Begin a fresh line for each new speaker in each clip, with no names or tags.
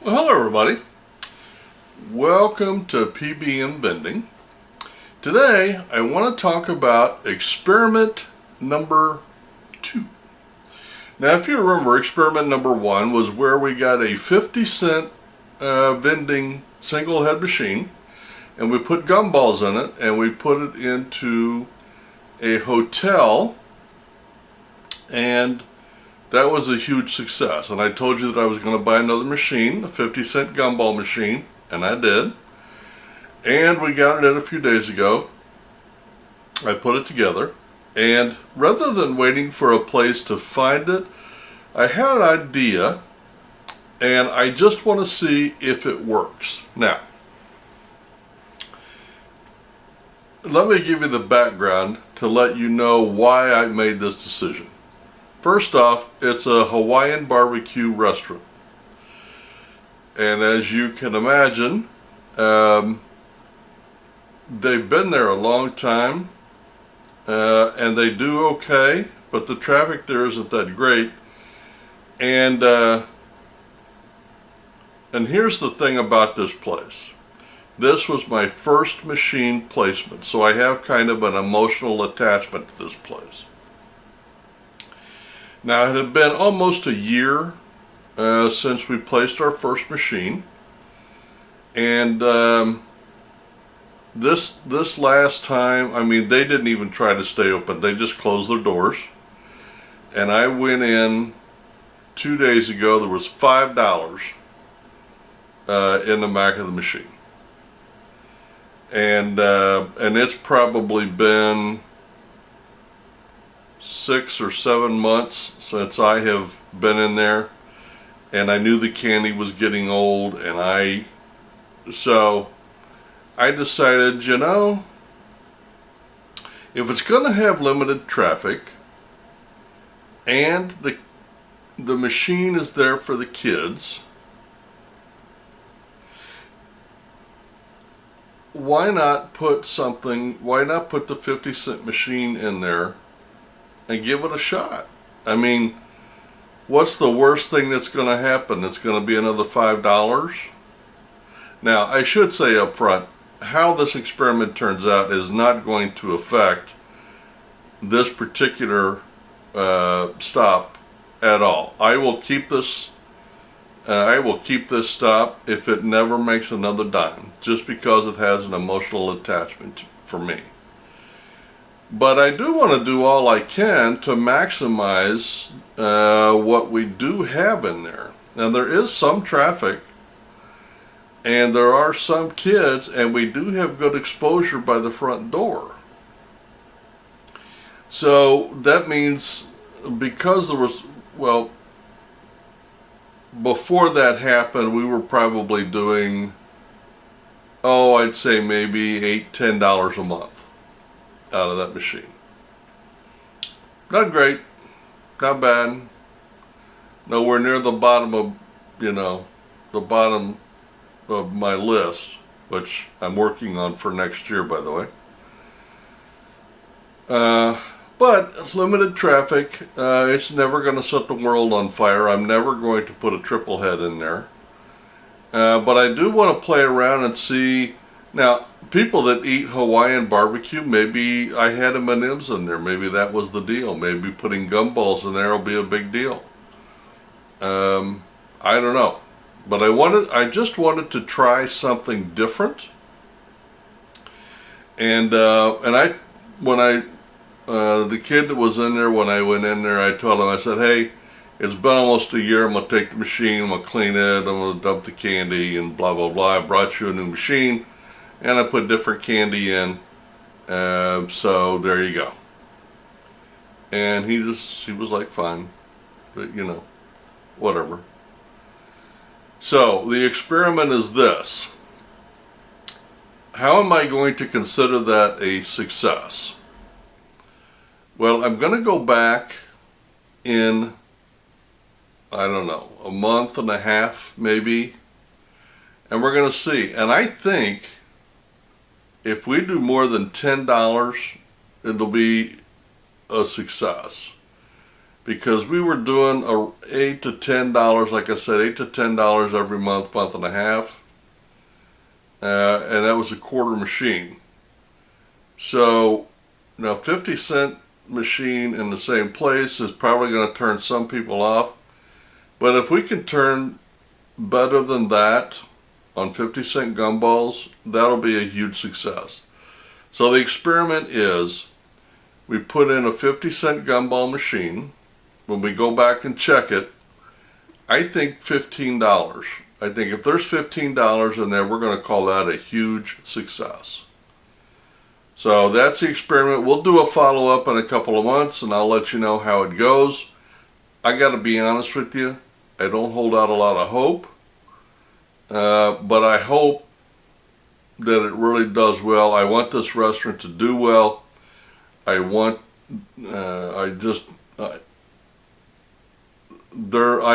Well, hello everybody. Welcome to P.B.M. Vending. Today I want to talk about experiment number 2. Now if you remember, experiment number 1 was where we got a 50-cent vending single head machine and we put gumballs in it and we put it into a hotel, and that was a huge success. And I told you that I was going to buy another machine, a 50-cent gumball machine, and I did. And we got it in a few days ago. I put it together, and rather than waiting for a place to find it, I had an idea, and I just want to see if it works. Now, let me give you the background to let you know why I made this decision. First off, it's a Hawaiian barbecue restaurant. And as you can imagine, they've been there a long time, and they do okay, but the traffic there isn't that great. And here's the thing about this place. This was my first machine placement, so I have kind of an emotional attachment to this place. Now, it had been almost a year since we placed our first machine, and this last time, I mean, they didn't even try to stay open. They just closed their doors, and I went in 2 days ago. There was $5 in the back of the machine, and it's probably been 6 or 7 months since I have been in there, and I knew the candy was getting old, and so I decided, you know, if it's going to have limited traffic and the machine is there for the kids, why not put the 50-cent machine in there and give it a shot? I mean, what's the worst thing that's going to happen? It's going to be another $5. Now, I should say up front, how this experiment turns out is not going to affect this particular stop at all. I will keep this stop if it never makes another dime, just because it has an emotional attachment for me. But I do want to do all I can to maximize what we do have in there. Now, there is some traffic, and there are some kids, and we do have good exposure by the front door. So that means, because there was, well, before that happened, we were probably doing, I'd say maybe $8-10 a month out of that machine. Not great, not bad, nowhere near the bottom of, the bottom of my list, which I'm working on for next year, by the way. But limited traffic, it's never going to set the world on fire. I'm never going to put a triple head in there. But I do want to play around and see. Now, people that eat Hawaiian barbecue, maybe I had M&Ms in there. Maybe that was the deal. Maybe putting gumballs in there will be a big deal. I don't know. But I just wanted to try something different. And the kid that was in there, when I went in there, I told him, I said, hey, it's been almost a year. I'm going to take the machine, I'm going to clean it, I'm going to dump the candy, and blah, blah, blah. I brought you a new machine, and I put different candy in. So there you go. And he was like, fine. But, whatever. So the experiment is this. How am I going to consider that a success? Well, I'm going to go back in, I don't know, a month and a half maybe, and we're going to see. And I think if we do more than $10, it'll be a success. because we were doing $8 to $10, like I said, $8 to $10 every month, month and a half, and that was a quarter machine. So now 50-cent machine in the same place is probably going to turn some people off, but if we can turn better than that on 50-cent gumballs, that'll be a huge success. So the experiment is, we put in a 50-cent gumball machine. When we go back and check it, I think $15. I think if there's $15 in there, we're going to call that a huge success. So that's the experiment. We'll do a follow-up in a couple of months, and I'll let you know how it goes. I got to be honest with you, I don't hold out a lot of hope, but I hope that it really does well. I want this restaurant to do well. I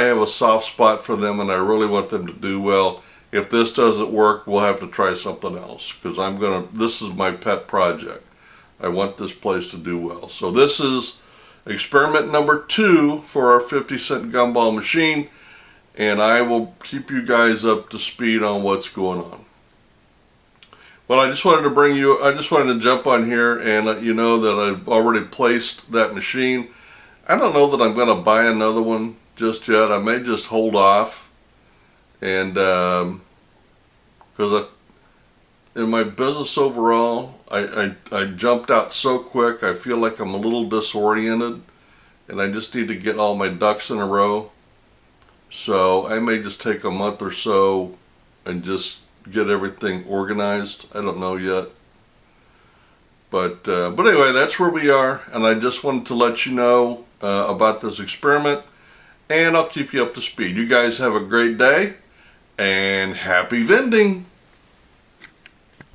have a soft spot for them, and I really want them to do well. If this doesn't work, we'll have to try something else, because this is my pet project. I want this place to do well. So this is experiment number 2 for our 50-cent gumball machine, and I will keep you guys up to speed on what's going on. Well, I just wanted to jump on here and let you know that I've already placed that machine. I don't know that I'm going to buy another one just yet. I may just hold off, and because in my business overall, I jumped out so quick, I feel like I'm a little disoriented, and I just need to get all my ducks in a row. So I may just take a month or so and just get everything organized. I don't know yet. But anyway, that's where we are, and I just wanted to let you know about this experiment, and I'll keep you up to speed. You guys have a great day, and happy vending!